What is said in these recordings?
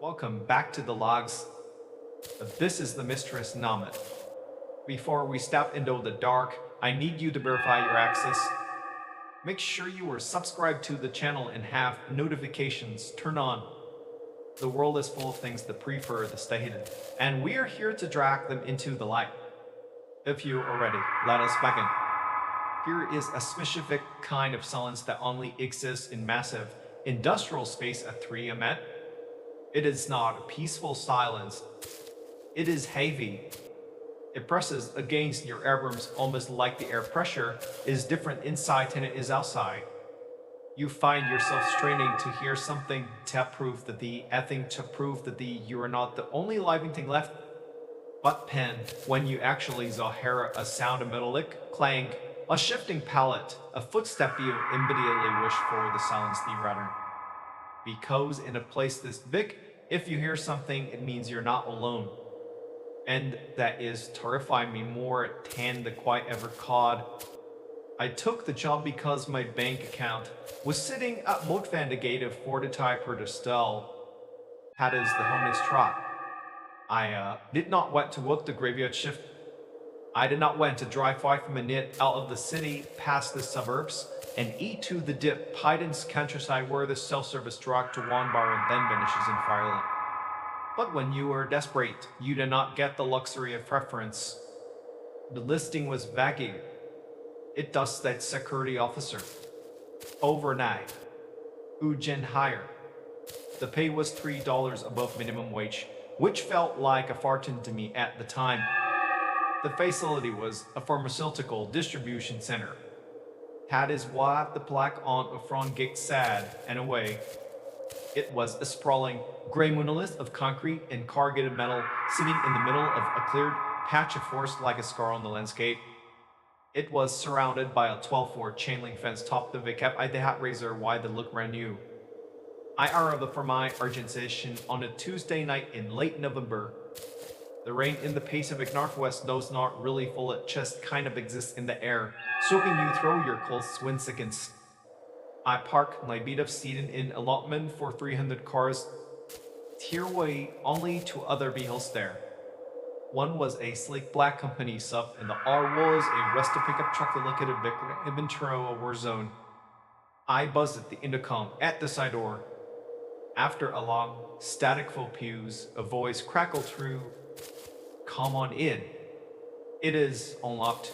Welcome back to the logs. This is the Mistress Namet. Before we step into the dark, I need you to verify your access. Make sure you are subscribed to the channel and have notifications turned on. The world is full of things that prefer to stay hidden, and we are here to drag them into the light. If you are ready, let us begin. Here is a specific kind of silence that only exists in massive industrial space at 3 am. It is not a peaceful silence. It is heavy. It presses against your airrooms almost like the air pressure is different inside than it is outside. You find yourself straining to hear something to prove that you are not the only living thing left. But pen, when you actually hear a sound, a metallic clang, a shifting pallet, a footstep, you immediately wish for the silence the rather. Because in a place this big, if you hear something, it means you're not alone. And that is terrifying me more than the quiet ever could. I took the job because my bank account was sitting at Motvandigative for the type per the stall. That is the honest trot. I did not want to work the graveyard shift. I did not want to drive 5 minutes out of the city past the suburbs and eat to the dip Python's countryside where the self-service drug to one bar and then vanishes in firelight. But when you are desperate, you do not get the luxury of preference. The listing was vague. It does that security officer. Overnight. Ujin hire. The pay was $3 above minimum wage, which felt like a fortune to me at the time. The facility was a pharmaceutical distribution center. That is what the plaque on a front gate said, in a way. It was a sprawling, gray monolith of concrete and corrugated metal sitting in the middle of a cleared patch of forest like a scar on the landscape. It was surrounded by a 12-foot chain link fence topped with a cap I had razor wide that looked brand new. I arrived for my urgent on a Tuesday night in late November. The rain in the Pacific Northwest does not really fall, it just kind of exists in the air, soaking you through your clothes within seconds. I parked my beat-up seat in allotment for 300 cars, tearway only two other vehicles there. One was a sleek black company sub, and the other was a rusty pickup truck that looked at a vehicle inventory a war zone. I buzzed at the intercom at the side door. After a long, static-full pews, a voice crackled through. Come on in. It is unlocked.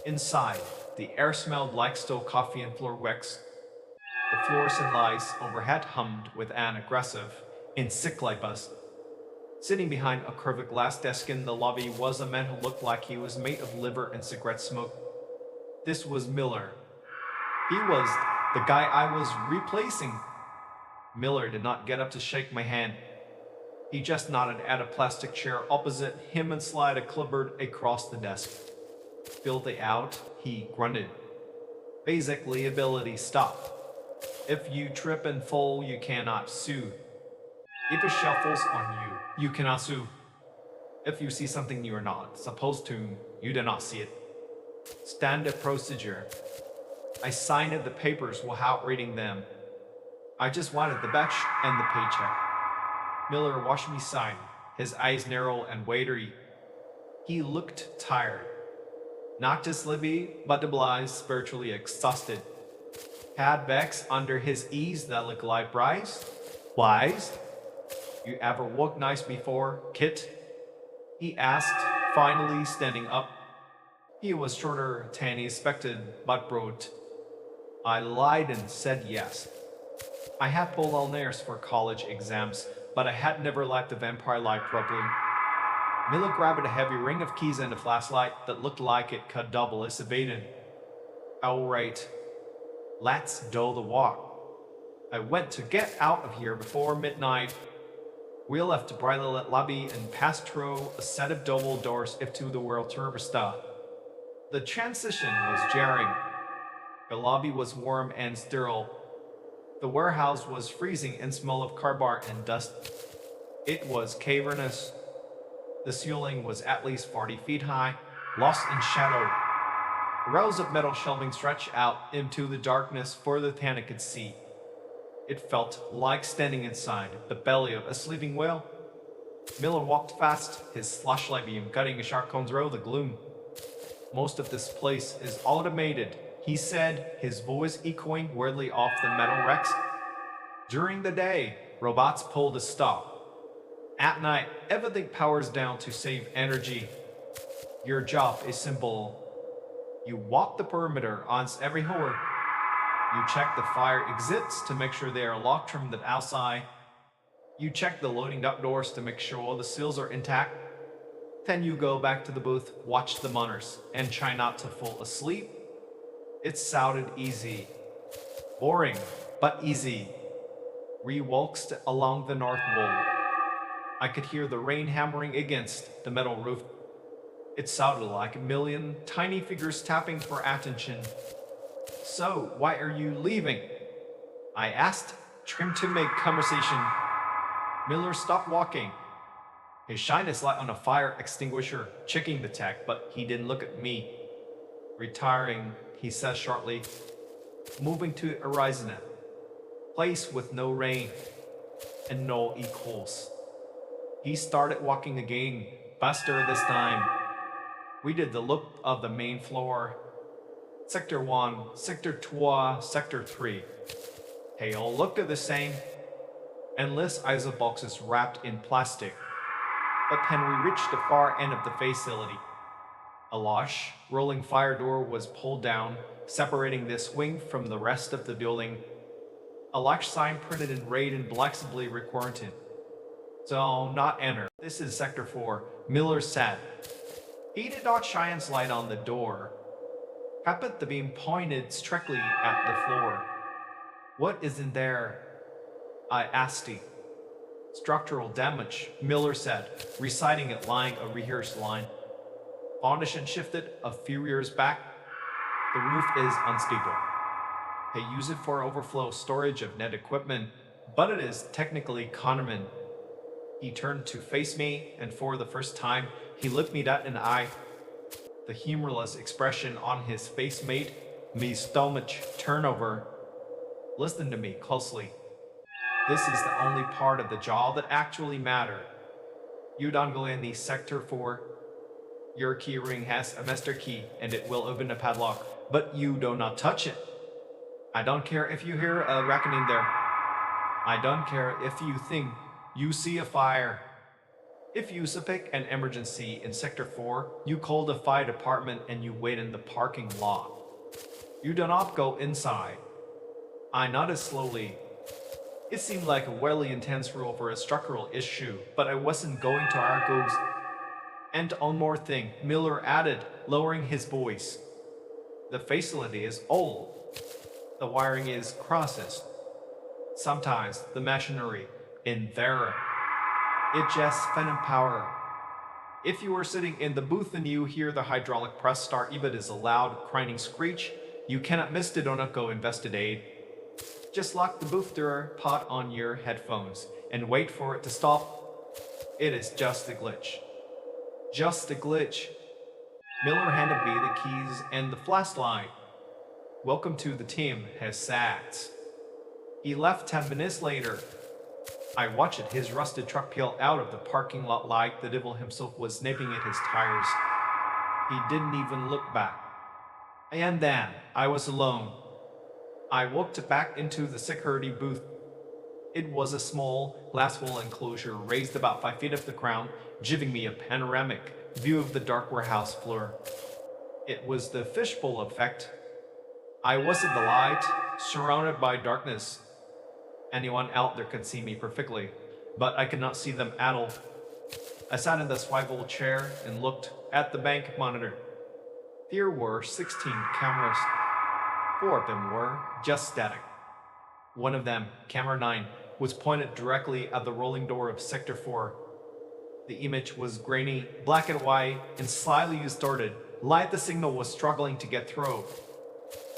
Inside, the air smelled like stale coffee and floor wax. The floors and lights overhead hummed with an aggressive, insect-like buzz. Sitting behind a curved glass desk in the lobby was a man who looked like he was made of liver and cigarette smoke. This was Miller. He was the guy I was replacing. Miller did not get up to shake my hand. He just nodded at a plastic chair opposite him and slid a clipboard across the desk. Fill it out, he grunted. Basically, ability stop. If you trip and fall, you cannot sue. If it shuffles on you, you cannot sue. If you see something you are not supposed to, you do not see it. Standard procedure. I signed the papers without reading them. I just wanted the batch and the paycheck. Miller watched me sign, his eyes narrow and watery. He looked tired. Not just sleepy, but obliged, spiritually exhausted. Had bags under his ears that looked like brides. Wise? You ever woke nights before, Kit? He asked, finally standing up. He was shorter than he expected, but broad. I lied and said yes. I had pulled all nighters for college exams, but I had never left the vampire life properly. Miller grabbed a heavy ring of keys and a flashlight that looked like it could double as evading. All right, let's do the walk. I went to get out of here before midnight. We left the bridal lobby and passed through a set of double doors into the world turbista. The transition was jarring. The lobby was warm and sterile. The warehouse was freezing and smelled of cardboard and dust. It was cavernous. The ceiling was at least 40 feet high, lost in shadow. Rows of metal shelving stretched out into the darkness further than I could see. It felt like standing inside the belly of a sleeping whale. Miller walked fast, his flashlight beam cutting a sharp cone through the gloom. Most of this place is automated, he said, his voice echoing weirdly off the metal wrecks. During the day, robots pull the stop. At night, everything powers down to save energy. Your job is simple. You walk the perimeter on every hour. You check the fire exits to make sure they are locked from the outside. You check the loading dock doors to make sure all the seals are intact. Then you go back to the booth, watch the monitors, and try not to fall asleep. It sounded easy. Boring, but easy. We walked along the north wall. I could hear the rain hammering against the metal roof. It sounded like a million tiny figures tapping for attention. So, why are you leaving? I asked, trying to make conversation. Miller stopped walking. He shined his light on a fire extinguisher, checking the tag, but he didn't look at me. Retiring, he said shortly, moving to Arizona, place with no rain and no equals. He started walking again, faster this time. We did the loop of the main floor. Sector 1, Sector 2, Sector 3. They all looked the same. Endless ISO boxes wrapped in plastic. But then we reached the far end of the facility. A large, rolling fire door was pulled down, separating this wing from the rest of the building. A large sign printed in red and flexibly quarantined. So, not enter. This is Sector 4, Miller said. He did not shine his light on the door. But the beam pointed strictly at the floor. What is in there? I asked him. Structural damage, Miller said, reciting it like a rehearsed line. Foundation shifted a few years back. The roof is unstable. They use it for overflow storage of net equipment, but it is technically containment. He turned to face me, and for the first time, he looked me dead in the eye. The humorless expression on his face made me stomach turn over. Listen to me closely. This is the only part of the job that actually matters. You don't go in the Sector 4. Your key ring has a master key and it will open a padlock, but you do not touch it. I don't care if you hear a reckoning there. I don't care if you think you see a fire. If you suspect an emergency in Sector 4, you call the fire department and you wait in the parking lot. You do not go inside. I nodded slowly. It seemed like a really intense rule for a structural issue, but I wasn't going to argue. And one more thing, Miller added, lowering his voice. The facility is old. The wiring is crosses. Sometimes the machinery in there, it just phantom power. If you are sitting in the booth and you hear the hydraulic press start, even as a loud, grinding screech, you cannot miss it. Do not go investigate. Just lock the booth door, put on your headphones, and wait for it to stop. It is just a glitch. Just a glitch. Miller handed me the keys and the flashlight. Welcome to the team, he said. He left 10 minutes later. I watched his rusted truck peel out of the parking lot like the devil himself was nipping at his tires. He didn't even look back. And then I was alone. I walked back into the security booth. It was a small, glass wall enclosure raised about 5 feet off the ground, giving me a panoramic view of the dark warehouse floor. It was the fishbowl effect. I was in the light, surrounded by darkness. Anyone out there could see me perfectly, but I could not see them at all. I sat in the swivel chair and looked at the bank monitor. There were 16 cameras. 4 of them were just static. One of them, camera 9, was pointed directly at the rolling door of Sector 4. The image was grainy, black and white, and slightly distorted, like the signal was struggling to get through.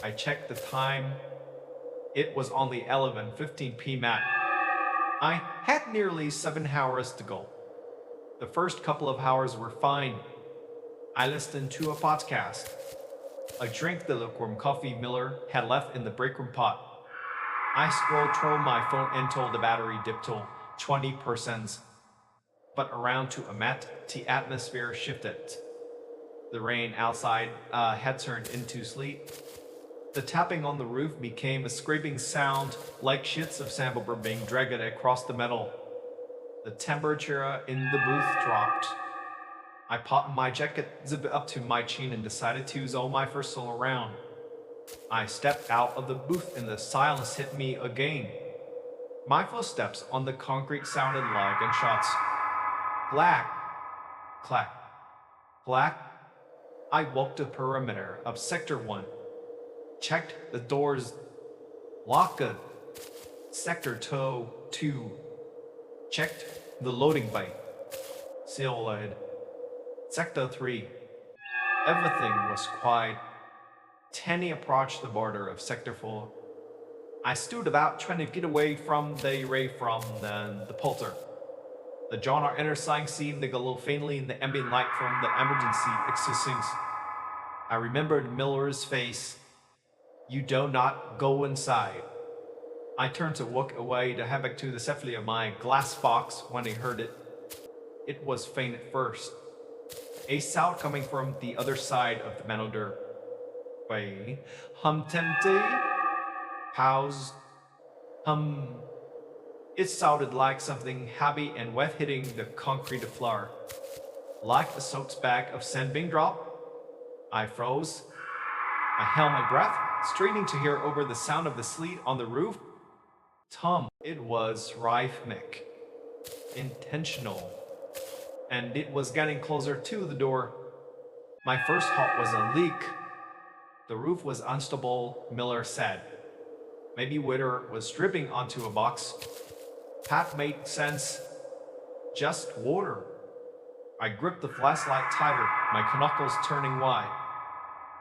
I checked the time. It was only 11:15 p.m. I had nearly 7 hours to go. The first couple of hours were fine. I listened to a podcast. I drank the lukewarm coffee Miller had left in the break room pot. I scrolled through my phone until the battery dipped to 20%, but around to a matte, the atmosphere shifted. The rain outside had turned into sleet. The tapping on the roof became a scraping sound, like sheets of sandpaper being dragged across the metal. The temperature in the booth dropped. I popped my jacket zip up to my chin and decided to zone my first solo round. I stepped out of the booth and the silence hit me again. My footsteps on the concrete sounded like gunshots. Clack, clack, clack. I walked the perimeter of Sector 1, checked the doors, locked. Sector 2, checked the loading bay, sealed. Sector 3, everything was quiet. Tenny approached the border of Sector 4. I stood about 20 feet away from the ray from the polter. The John R. Enter sign seemed to glow faintly in the ambient light from the emergency exits. I remembered Miller's face. You do not go inside. I turned to walk away to head back to the safety of my glass box when I heard it. It was faint at first. A sound coming from the other side of the metal door. Wait, tempty? Pause. It sounded like something heavy and wet hitting the concrete floor. Like a soaked bag of sand being dropped. I froze. I held my breath, straining to hear over the sound of the sleet on the roof. It was rhythmic, intentional, and it was getting closer to the door. My first thought was a leak. The roof was unstable, Miller said. Maybe water was dripping onto a box. Path made sense. Just water. I gripped the flashlight tighter, my knuckles turning wide.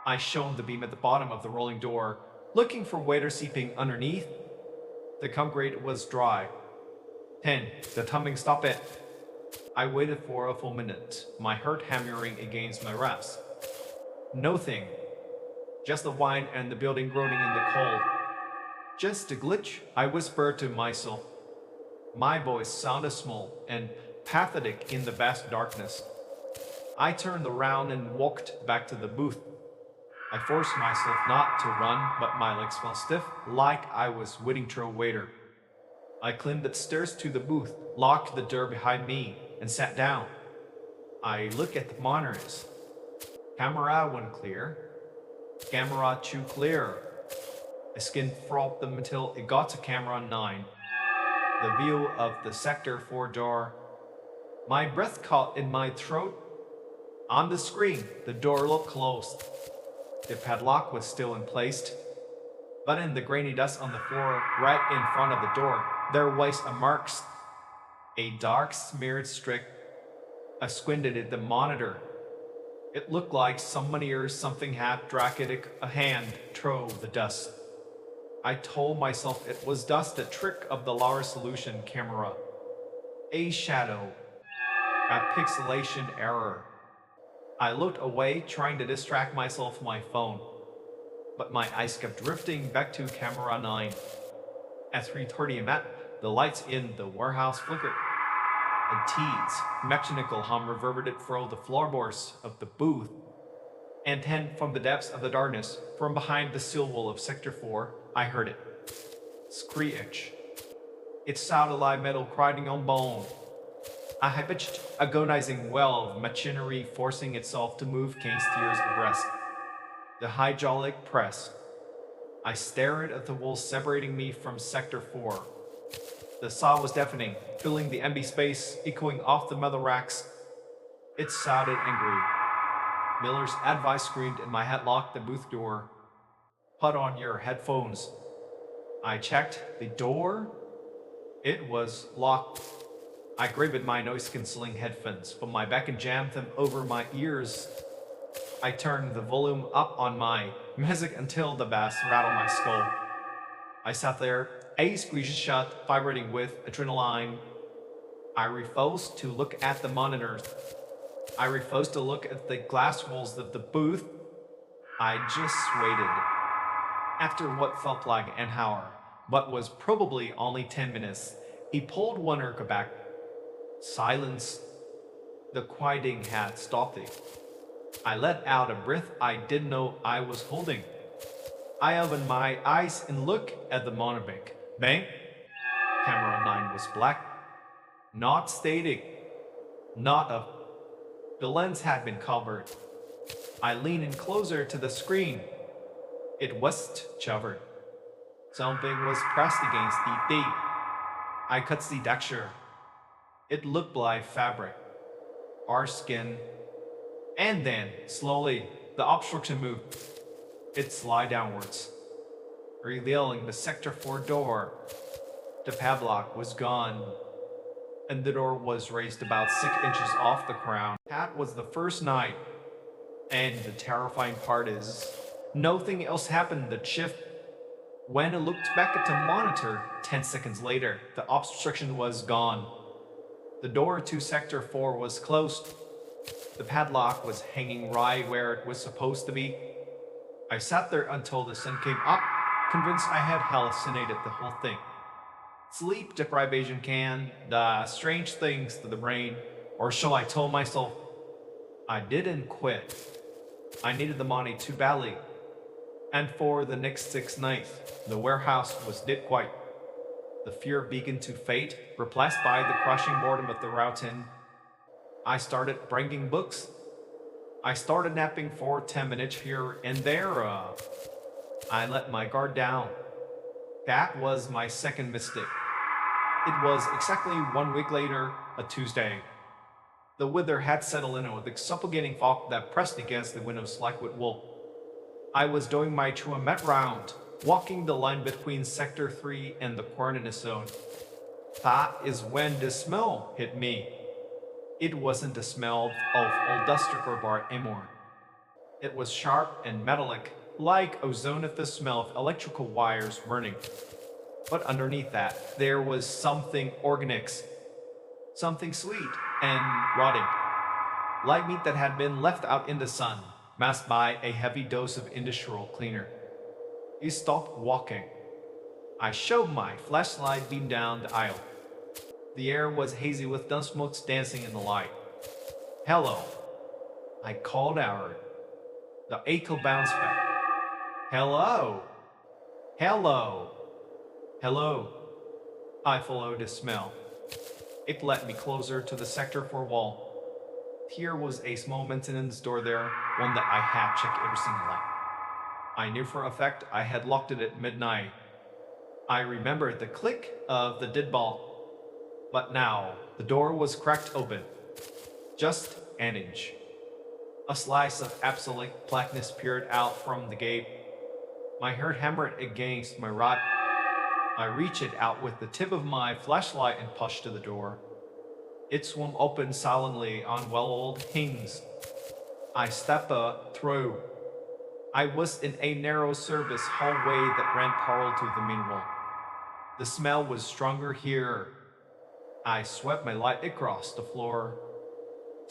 I shone the beam at the bottom of the rolling door, looking for water seeping underneath. The concrete was dry. The thumping stopped it. I waited for a full minute, my heart hammering against my ribs. Nothing. Just the wine and the building groaning in the cold. Just a glitch, I whispered to myself. My voice sounded small and pathetic in the vast darkness. I turned around and walked back to the booth. I forced myself not to run, but my legs felt stiff, like I was waiting for a waiter. I climbed the stairs to the booth, locked the door behind me, and sat down. I looked at the monitors. Camera 1 clear. Camera 2 clear. I skinned through them until it got to camera 9. The view of the Sector 4 door. My breath caught in my throat. On the screen, the door looked closed. The padlock was still in place, but in the grainy dust on the floor right in front of the door, there was a mark, a dark smeared streak. I squinted at the monitor. It looked like somebody or something had dragged a hand through the dust. I told myself it was just a trick of the lower resolution camera. A shadow. A pixelation error. I looked away, trying to distract myself from my phone. But my eyes kept drifting back to camera 9. At 3:30 am, the lights in the warehouse flickered. A tease, mechanical hum reverberated through the floorboards of the booth. And then, from the depths of the darkness, from behind the steel wall of Sector 4, I heard it. Screech. It sounded like metal grinding on bone. A high-pitched, agonizing wail of machinery forcing itself to move came steers abreast. The hydraulic press. I stared at the wall separating me from Sector 4. The sound was deafening, filling the empty space, echoing off the metal racks. It sounded angry. Miller's advice screamed in my head, locked the booth door. Put on your headphones. I checked the door. It was locked. I grabbed my noise-canceling headphones from my back and jammed them over my ears. I turned the volume up on my music until the bass rattled my skull. I sat there, eyes squeezed shut, vibrating with adrenaline. I refused to look at the monitors. I refused to look at the glass walls of the booth. I just waited. After what felt like an hour, but was probably only 10 minutes. He pulled one urka back. Silence. The quieting had stopped it. I let out a breath I didn't know I was holding. I opened my eyes and looked at the monobank. Bang! Camera 9 was black. Not static. Not a. The lens had been covered. I leaned in closer to the screen. It wasn't covered. Something was pressed against the tape. I could see texture. It looked like fabric, or skin. And then, slowly, the obstruction moved. It slid downwards, revealing the Sector 4 door. The padlock was gone, and the door was raised about 6 inches off the ground. That was the first night, and the terrifying part is, nothing else happened that shift. When I looked back at the monitor 10 seconds later, the obstruction was gone. The door to Sector 4 was closed. The padlock was hanging right where it was supposed to be. I sat there until the sun came up, convinced I had hallucinated the whole thing. Sleep deprivation can do strange things to the brain, or so I told myself. I didn't quit. I needed the money too badly. And for the next 6 nights, the warehouse was dead quiet. The fear began to fade, replaced by the crushing boredom of the routine. I started bringing books. I started napping for 10 minutes here and there. I let my guard down. That was my second mistake. It was exactly 1 week later, a Tuesday. The weather had settled in with the suffocating fog that pressed against the windows like with wool. I was doing my Chuamet round, walking the line between Sector 3 and the quarantine zone. That is when the smell hit me. It wasn't the smell of old duster or bar anymore. It was sharp and metallic, like ozone at the smell of electrical wires burning. But underneath that, there was something organic, something sweet and rotting, like meat that had been left out in the sun, masked by a heavy dose of industrial cleaner. He stopped walking. I showed my flashlight beam down the aisle. The air was hazy with dust smokes dancing in the light. Hello, I called out. The echo bounced back. Hello, hello, hello. I followed the smell. It led me closer to the Sector 4 wall. Here was a small maintenance door there, one that I had checked every single night. I knew for a fact I had locked it at midnight. I remembered the click of the deadbolt. But now, the door was cracked open. Just an inch. A slice of absolute blackness peered out from the gate. My heart hammered against my rod. I reached out with the tip of my flashlight and pushed to the door. It swung open silently on well-oiled hinges. I stepped through. I was in a narrow service hallway that ran parallel to the main wall. The smell was stronger here. I swept my light across the floor.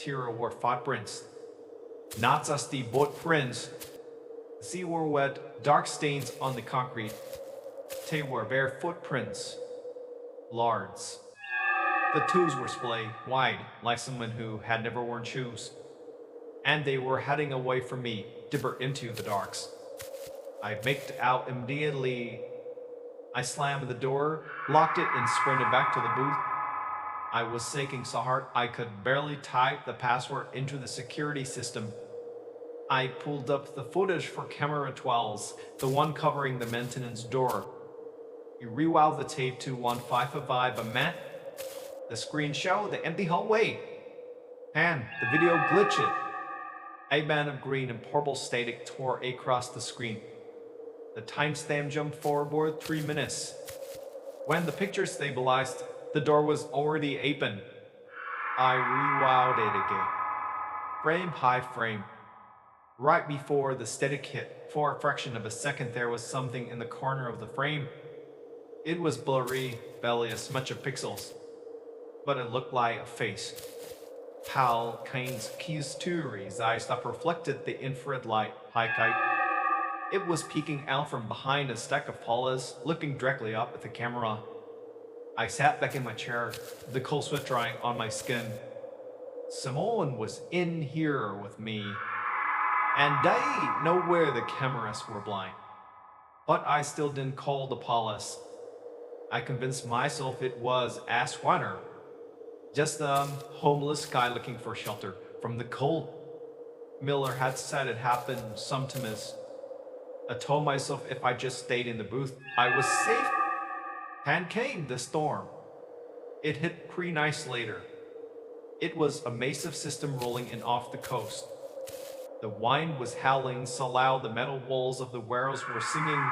There were footprints. Not just the boot prints. They were wet, dark stains on the concrete. They were bare footprints. Large. The toes were splayed wide, like someone who had never worn shoes. And they were heading away from me, deeper into the darks. I backed out immediately. I slammed the door, locked it, and sprinted back to the booth. I was shaking so hard I could barely type the password into the security system. I pulled up the footage for camera 12, the one covering the maintenance door. We rewound the tape to 155 a minute. The screen showed the empty hallway. And the video glitched. A band of green and purple static tore across the screen. The timestamp jumped forward 3 minutes. When the picture stabilized, the door was already open. I rewound it again. Frame by frame. Right before the static hit, for a fraction of a second there was something in the corner of the frame. It was blurry, barely a smudge of pixels. But it looked like a face. Hal Kane's keys to his eyes that reflected the infrared light. Hi, Kite. It was peeking out from behind a stack of palas, looking directly up at the camera. I sat back in my chair, the cold sweat drying on my skin. Someone was in here with me, and they know where the cameras were blind. But I still didn't call the police. I convinced myself it was Ash Warner, just a homeless guy looking for shelter from the cold. Miller had said it happened sometimes. I told myself if I just stayed in the booth, I was safe. And came the storm. It hit 3 nights later. It was a massive system rolling in off the coast. The wind was howling so loud the metal walls of the warehouse were singing.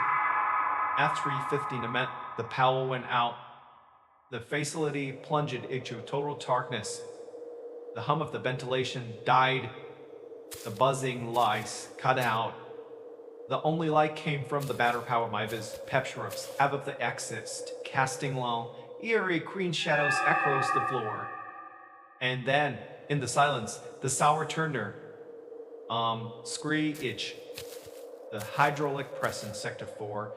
At 3:15 the power went out. The facility plunged into total darkness. The hum of the ventilation died. The buzzing lights cut out. The only light came from the battery power Miva's pep shrubs out of the exit, casting long, eerie green shadows across the floor. And then, in the silence, the sour turner, screech, the hydraulic press in Sector 4.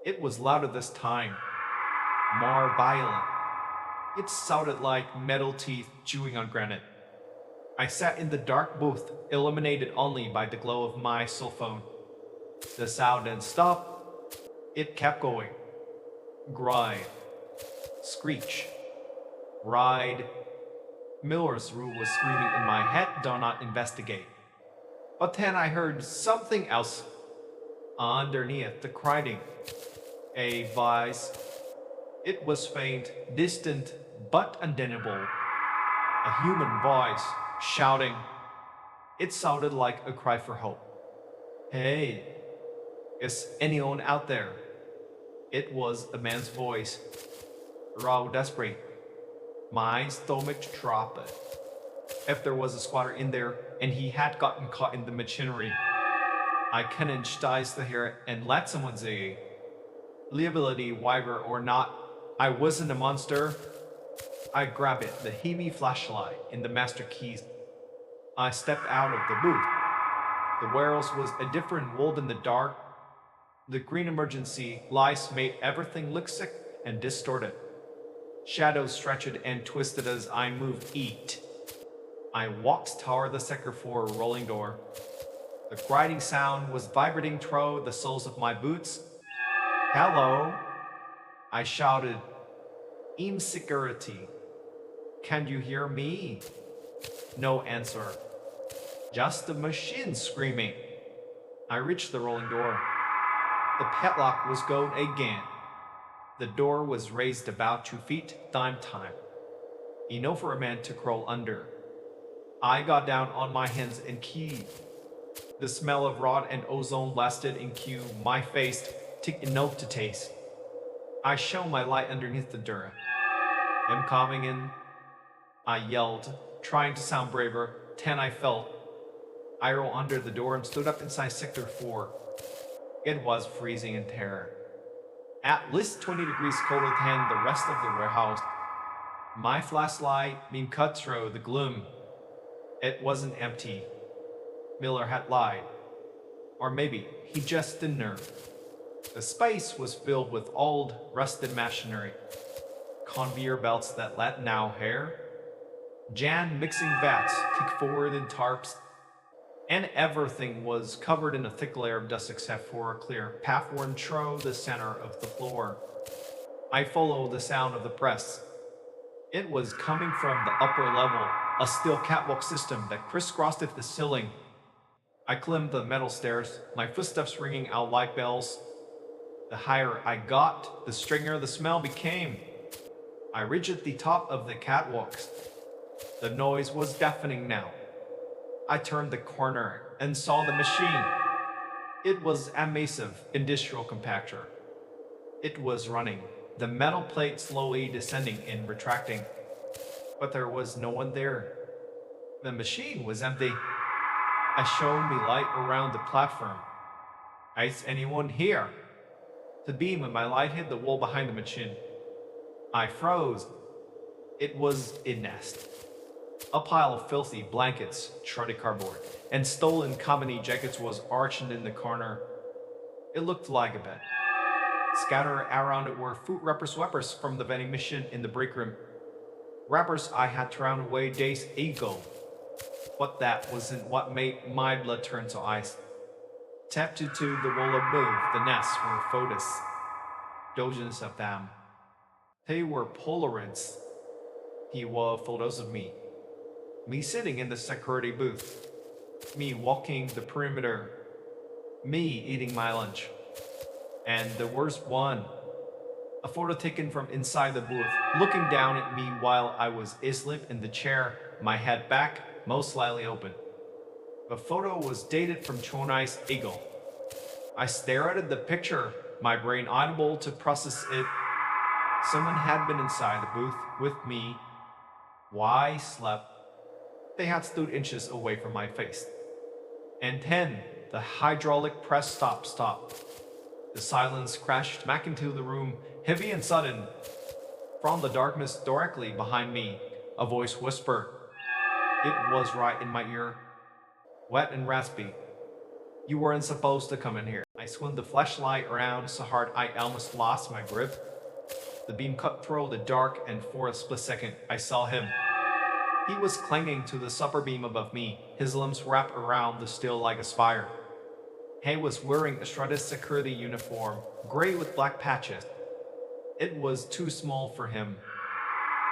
It was louder this time, more violent. It sounded like metal teeth chewing on granite. I sat in the dark booth, illuminated only by the glow of my cell phone. The sound didn't stop. It kept going. Grind. Screech. Ride. Miller's rule was screaming in my head, do not investigate. But then I heard something else underneath the crying. A voice. It was faint, distant, but undeniable. A human voice, shouting. It sounded like a cry for help. Hey, is anyone out there? It was a man's voice, raw, desperate. My stomach dropped. If there was a squatter in there and he had gotten caught in the machinery, I couldn't dice the hair and let someone say, liability, waiver or not, I wasn't a monster. I grabbed it, the heavy flashlight and the master keys. I stepped out of the booth. The warehouse was a different world in the dark. The green emergency lights made everything look sick and distorted. Shadows stretched and twisted as I moved east. I walked toward the Sector 4 rolling door. The grinding sound was vibrating through the soles of my boots. Hello, I shouted. Security. Can you hear me? No answer. Just the machine screaming. I reached the rolling door. The padlock was gone again. The door was raised about 2 feet, time. Enough for a man to crawl under. I got down on my hands and knees. The smell of rot and ozone blasted into my face, took enough to taste. I shone my light underneath the door. I'm coming in, I yelled, trying to sound braver. Then I felt. I rolled under the door and stood up inside Sector 4. It was freezing in terror. At least 20 degrees colder than the rest of the warehouse. My flashlight beam cut through the gloom. It wasn't empty. Miller had lied. Or maybe he just didn't know. The space was filled with old, rusted machinery. Conveyor belts that let now hair. Jan mixing vats kicked forward in tarps. And everything was covered in a thick layer of dust except for a clear path worn through the center of the floor. I followed the sound of the press. It was coming from the upper level, a steel catwalk system that crisscrossed the ceiling. I climbed the metal stairs, my footsteps ringing out like bells. The higher I got, the stranger the smell became. I reached the top of the catwalks. The noise was deafening now. I turned the corner and saw the machine. It was a massive industrial compactor. It was running, the metal plate slowly descending and retracting. But there was no one there. The machine was empty. I shone me light around the platform. Is anyone here? The beam of my light hit the wall behind the machine. I froze. It was a nest. A pile of filthy blankets, shredded cardboard, and stolen company jackets was arched in the corner. It looked like a bed. Scattered around it were food wrappers from the vending machine in the break room. Wrappers I had thrown away days ago. But that wasn't what made my blood turn to ice. Tapped into the wall above the nest were photos. Dozens of them. They were Polaroids. They were photos of me. Me sitting in the security booth. Me walking the perimeter. Me eating my lunch. And the worst one, a photo taken from inside the booth, looking down at me while I was asleep in the chair, my head back, most slightly open. The photo was dated from Chonai's Eagle. I stared at the picture, my brain unable to process it. Someone had been inside the booth with me. Why slept? They had stood inches away from my face. And then the hydraulic press stopped. The silence crashed back into the room, heavy and sudden. From the darkness directly behind me, a voice whispered. It was right in my ear, wet and raspy. You weren't supposed to come in here. I swung the flashlight around so hard I almost lost my grip. The beam cut through the dark, and for a split second, I saw him. He was clinging to the supper beam above me, his limbs wrapped around the steel like a spire. He was wearing a shredded security uniform, gray with black patches. It was too small for him.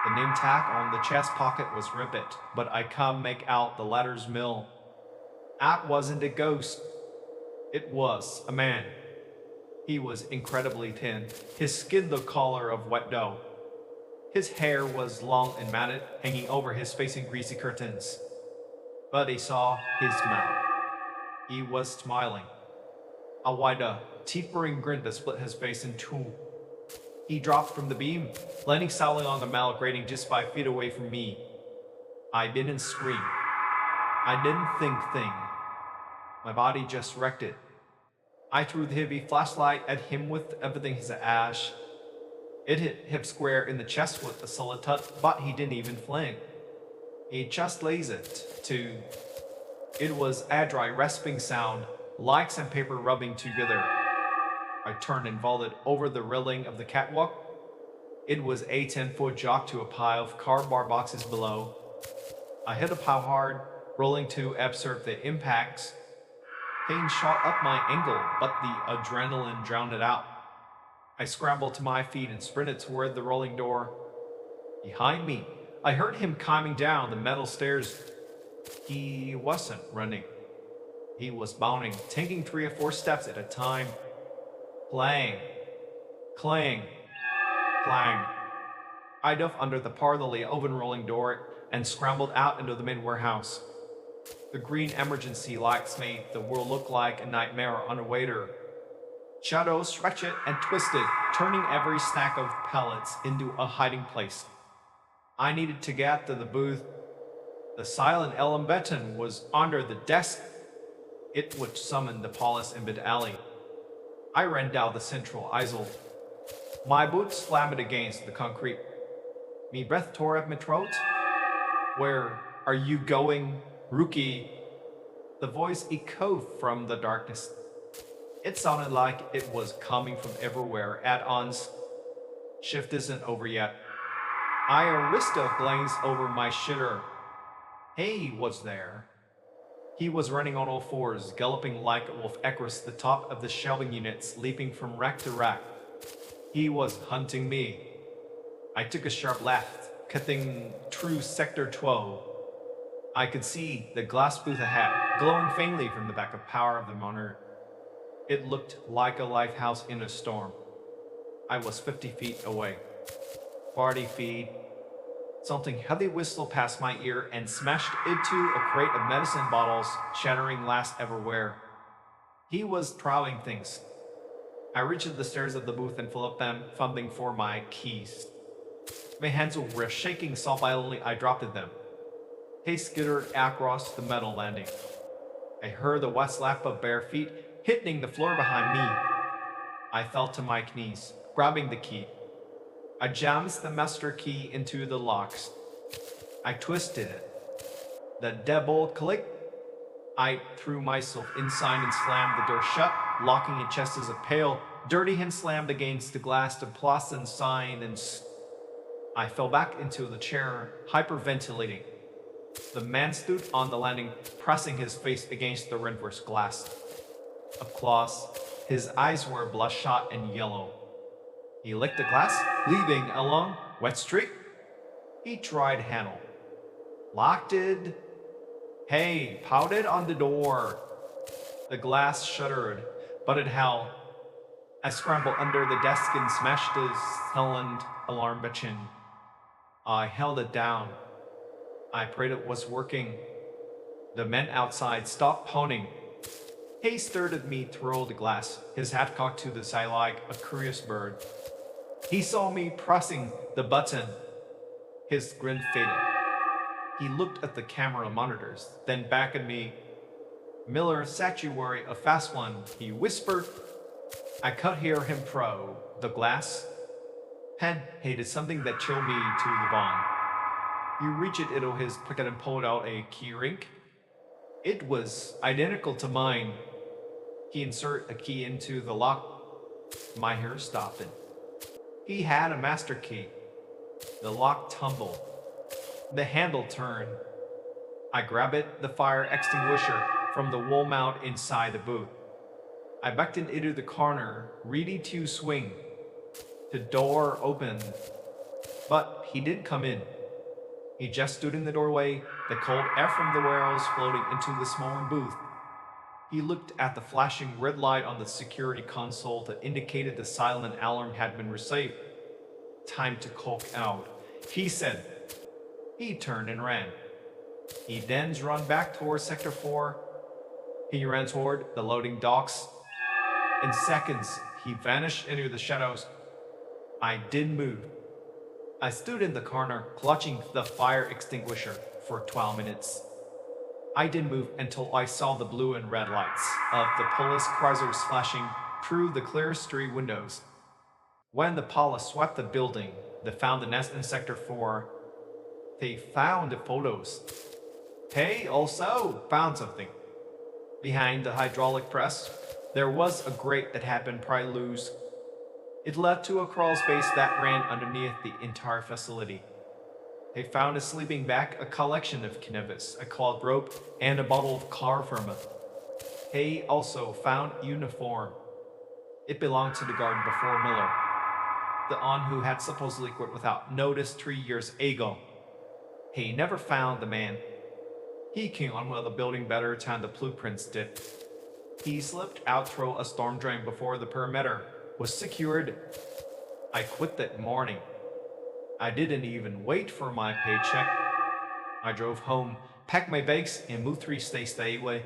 The name tag on the chest pocket was ripped, but I can't make out the letters mill. That wasn't a ghost. It was a man. He was incredibly thin, his skin the color of wet dough. His hair was long and matted, hanging over his face in greasy curtains. But I saw his mouth. He was smiling. A wide, teeth-burning grin that split his face in two. He dropped from the beam, landing solidly on the metal grating just 5 feet away from me. I didn't scream. I didn't think thing. My body just wrecked it. I threw the heavy flashlight at him with everything his ash. It hit him square in the chest with a solid thud, but he didn't even flinch. He just lays it, too. It was a dry, rasping sound, like sandpaper rubbing together. I turned and vaulted over the railing of the catwalk. It was a 10-foot jog to a pile of cardboard boxes below. I hit the pile hard, rolling to absorb the impacts. Pain shot up my ankle, but the adrenaline drowned it out. I scrambled to my feet and sprinted toward the rolling door. Behind me, I heard him climbing down the metal stairs. He wasn't running. He was bounding, taking 3 or 4 steps at a time. Clang, clang, clang. I dove under the partly open rolling door and scrambled out into the main warehouse. The green emergency lights made the world look like a nightmare on a waiter. Shadows stretched and twisted, turning every stack of pallets into a hiding place. I needed to get to the booth. The silent Ellen button was under the desk. It would summon the police in mid-alley. I ran down the central aisle. My boots slammed against the concrete. Me breath tore up my throat. Where are you going, rookie? The voice echoed from the darkness. It sounded like it was coming from everywhere at once. Shift isn't over yet. I arista glanced over my shoulder. He was there. He was running on all fours, galloping like a wolf across the top of the shelving units, leaping from rack to rack. He was hunting me. I took a sharp left, cutting through Sector 12. I could see the glass booth ahead, glowing faintly from the backup power of the monitor. It looked like a lighthouse in a storm. I was 50 feet away. 40 feet. Something heavy whistled past my ear and smashed into a crate of medicine bottles, shattering glass everywhere. He was throwing things. I reached the stairs of the booth and filled up them, fumbling for my keys. My hands were shaking so violently I dropped them. He skittered across the metal landing. I heard the wet slap of bare feet hitting the floor behind me. I fell to my knees, grabbing the key. I jammed the master key into the locks. I twisted it, The deadbolt clicked. I threw myself inside and slammed the door shut, locking it just as a pale, dirty hand slammed against the glass to plus and sign and I fell back into the chair, hyperventilating. The man stood on the landing, pressing his face against the reinforced glass. Up close, his eyes were bloodshot and yellow. He licked the glass, leaving a long, wet streak. He tried handle. Locked it. Hey, pounded on the door. The glass shuddered, but it held. I scrambled under the desk and smashed the silent alarm button. I held it down. I prayed it was working. The man outside stopped pounding. He stared at me through the glass, his head cocked to the side like a curious bird. He saw me pressing the button. His grin faded. He looked at the camera monitors, then back at me. Miller said you were a fast one, he whispered. I could hear him pro. The glass pen hated something that chilled me to the bone. He reached into his pocket and pulled out a key ring. It was identical to mine. He inserted a key into the lock. My hair stopped. He had a master key. The lock tumbled. The handle turned. I grabbed it, the fire extinguisher, from the wall mount inside the booth. I backed it into the corner, ready to swing. The door opened, but he didn't come in. He just stood in the doorway, the cold air from the warehouse floating into the small booth. He looked at the flashing red light on the security console that indicated the silent alarm had been received. Time to clock out, he said. He turned and ran. He then ran back towards Sector 4. He ran toward the loading docks. In seconds, he vanished into the shadows. I didn't move. I stood in the corner, clutching the fire extinguisher for 12 minutes. I didn't move until I saw the blue and red lights of the police cruisers flashing through the clear street windows. When the police swept the building, they found the nest in Sector 4. They found the photos. They also found something. Behind the hydraulic press, there was a grate that had been pried loose. It led to a crawl space that ran underneath the entire facility. They found a sleeping bag, a collection of cannabis, a cloth rope, and a bottle of chloroform. They also found uniform. It belonged to the guard before Miller, the one who had supposedly quit without notice 3 years ago. He never found the man. He came on with the building better than the blueprints did. He slipped out through a storm drain before the perimeter was secured. I quit that morning. I didn't even wait for my paycheck. I drove home, packed my bags, and moved 3 states away.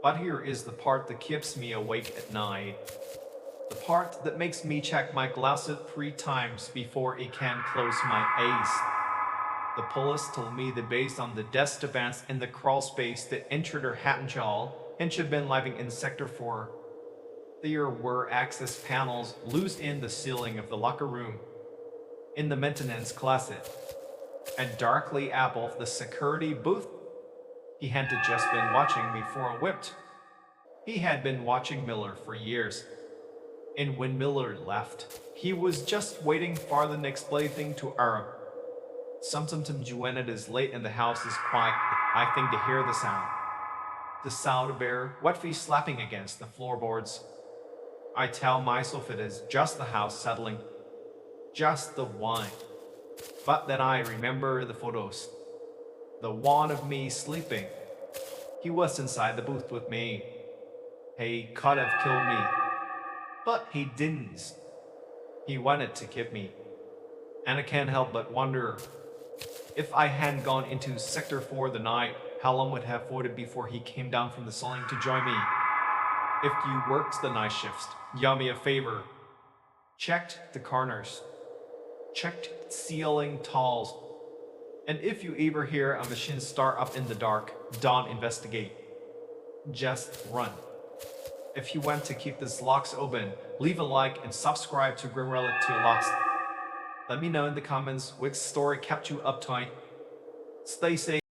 But here is the part that keeps me awake at night. The part that makes me check my glasses 3 times before I can close my eyes. The police told me that based on the desk events in the crawl space that entered her hat and jaw, and should have been living in Sector 4. There were access panels loose in the ceiling of the locker room, in the maintenance closet, and darkly above the security booth. He hadn't just been watching me for a whipped. He had been watching Miller for years. And when Miller left, he was just waiting for the next plaything to arrive. Sometimes when it is late and the house is quiet, I think to hear the sound. The sound of bare, wet feet slapping against the floorboards. I tell myself it is just the house settling. Just the wine. But then I remember the photos. The one of me sleeping. He was inside the booth with me. He could have killed me. But he didn't. He wanted to keep me. And I can't help but wonder, if I hadn't gone into Sector 4 the night, how long would have waited before he came down from the ceiling to join me? If you worked the night shifts, do me a favor. Checked the corners. Checked ceiling tiles. And if you ever hear a machine start up in the dark, don't investigate. Just run. If you want to keep these locks open, leave a like and subscribe to Grim Relic to Lost. Let me know in the comments which story kept you uptight. Stay safe.